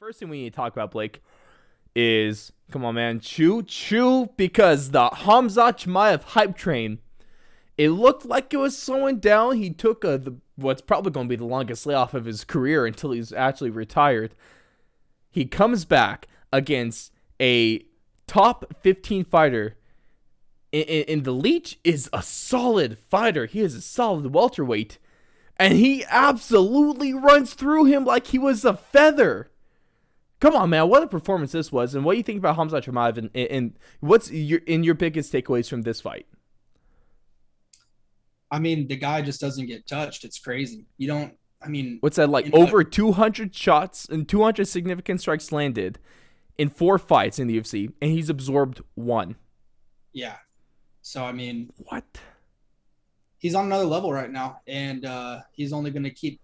First thing we need to talk about, Blake, is come on, man, chew, because the Khamzat Chimaev hype train. It looked like it was slowing down. He took what's probably going to be the longest layoff of his career until he's actually retired. He comes back against a top 15 fighter. And the Leech is a solid fighter. He is a solid welterweight. And he absolutely runs through him like he was a feather. Come on, man. What a performance this was. And what do you think about Khamzat Chimaev? And what's your biggest takeaways from this fight? I mean, the guy just doesn't get touched. It's crazy. You don't, I mean, What's that, like over 200 shots and 200 significant strikes landed in 4 fights in the UFC, and he's absorbed 1. yeah. So, I mean, What? he's on another level right now, and he's only going to keep,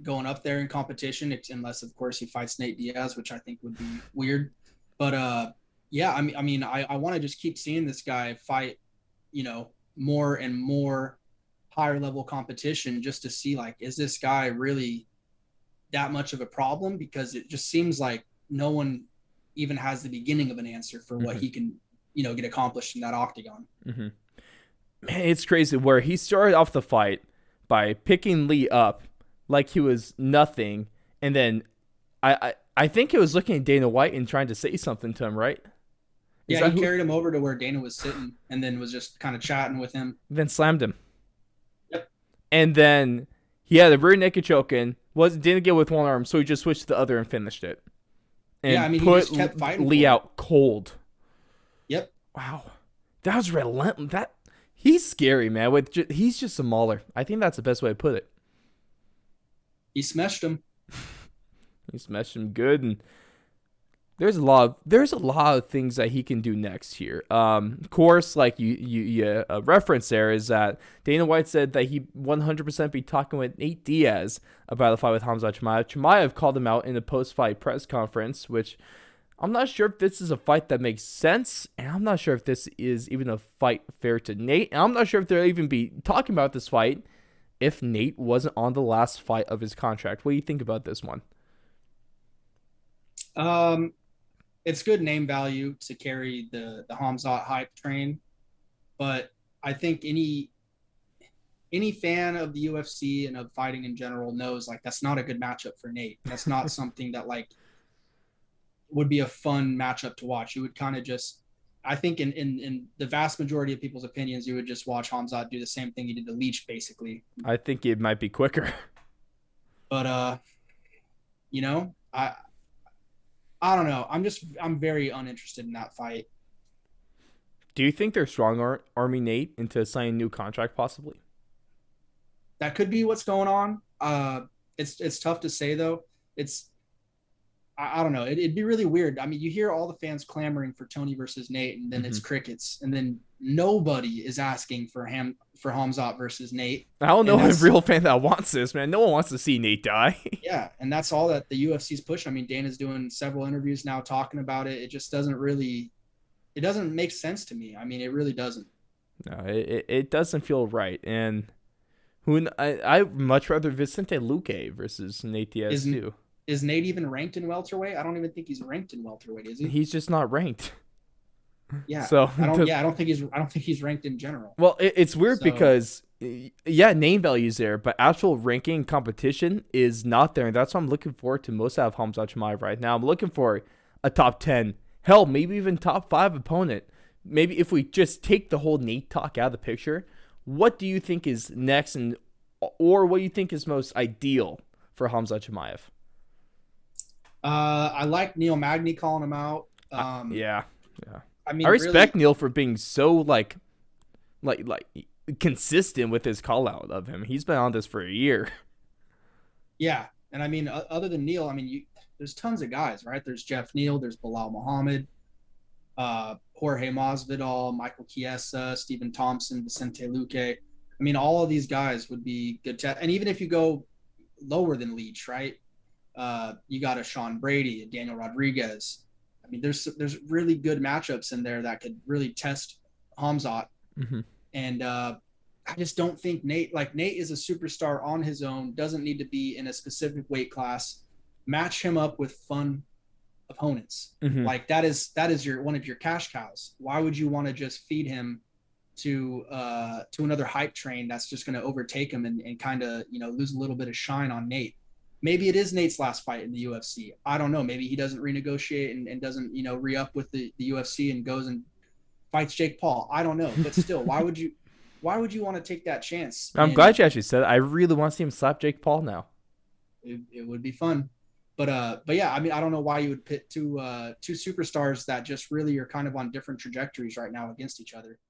going up there in competition, unless, of course, he fights Nate Diaz, which I think would be weird. But, yeah, I want to just keep seeing this guy fight, more and more higher level competition just to see, like, is this guy really that much of a problem? Because it just seems like no one even has the beginning of an answer for what he can, get accomplished in that octagon. Man, it's crazy where he started off the fight by picking Lee up like he was nothing, and then I think he was looking at Dana White and trying to say something to him, right? Yeah, he carried him over to where Dana was sitting and then was just kind of chatting with him. Then slammed him. Yep. And then he had a rear naked choke in. Didn't get with one arm, so he just switched to the other and finished it. And yeah, I mean, he just kept fighting Lee out cold. Yep. Wow. That was relentless. He's scary, man. He's just a mauler. I think that's the best way to put it. He smashed him. He smashed him good, and there's a lot of things that he can do next here. Of course, like you reference there is that Dana White said that he 100% be talking with Nate Diaz about the fight with Khamzat Chimaev. Chimaev called him out in a post-fight press conference, which I'm not sure if this is a fight that makes sense, and I'm not sure if this is even a fight fair to Nate, and I'm not sure if they'll even be talking about this fight if Nate wasn't on the last fight of his contract. What do you think about this one? It's good name value to carry the Khamzat hype train, but I think any fan of the UFC and of fighting in general knows, like, that's not a good matchup for Nate. That's not something that, like, would be a fun matchup to watch. You would kind of just, I think in the vast majority of people's opinions, you would just watch Khamzat do the same thing he did to Leech, basically. I think it might be quicker. But I don't know. I'm very uninterested in that fight. Do you think they're strong arming Nate into signing a new contract possibly? That could be what's going on. It's tough to say though. I don't know. It'd be really weird. I mean, you hear all the fans clamoring for Tony versus Nate, and then it's crickets, and then nobody is asking for Khamzat versus Nate. I don't know a real fan that wants this, man. No one wants to see Nate die. Yeah, and that's all that the UFC's pushing. I mean, Dana's doing several interviews now talking about it. It just doesn't make sense to me. I mean, it really doesn't. No, it doesn't feel right. And I'd much rather Vicente Luque versus Nate Diaz too. Is Nate even ranked in welterweight? I don't even think he's ranked in welterweight, is he? He's just not ranked. Yeah. So I don't think he's ranked in general. Well, it's weird because name value's there, but actual ranking competition is not there. And that's what I'm looking forward to most out of Khamzat Chimaev right now. I'm looking for a top 10, hell, maybe even top 5 opponent. Maybe if we just take the whole Nate talk out of the picture, what do you think is next, or what do you think is most ideal for Khamzat Chimaev? I like Neil Magny calling him out. Yeah. I mean, I respect really, Neil for being so like consistent with his call out of him. He's been on this for a year. Yeah, and I mean, other than Neil, I mean, there's tons of guys, right? There's Jeff Neal, there's Bilal Muhammad, Jorge Masvidal, Michael Chiesa, Stephen Thompson, Vicente Luque. I mean, all of these guys would be good. And even if you go lower than Leach, right? You got a Sean Brady, a Daniel Rodriguez. I mean, there's really good matchups in there that could really test Khamzat. And I just don't think Nate is a superstar on his own, doesn't need to be in a specific weight class. match him up with fun opponents. Mm-hmm. Like that is your one of your cash cows. Why would you want to just feed him to another hype train that's just going to overtake him and kind of lose a little bit of shine on Nate? Maybe it is Nate's last fight in the UFC. I don't know. Maybe he doesn't renegotiate and doesn't re-up with the UFC and goes and fights Jake Paul. I don't know, but still, why would you want to take that chance? I'm glad you actually said it. I really want to see him slap Jake Paul now. It would be fun. But yeah, I mean, I don't know why you would pit two superstars that just really are kind of on different trajectories right now against each other.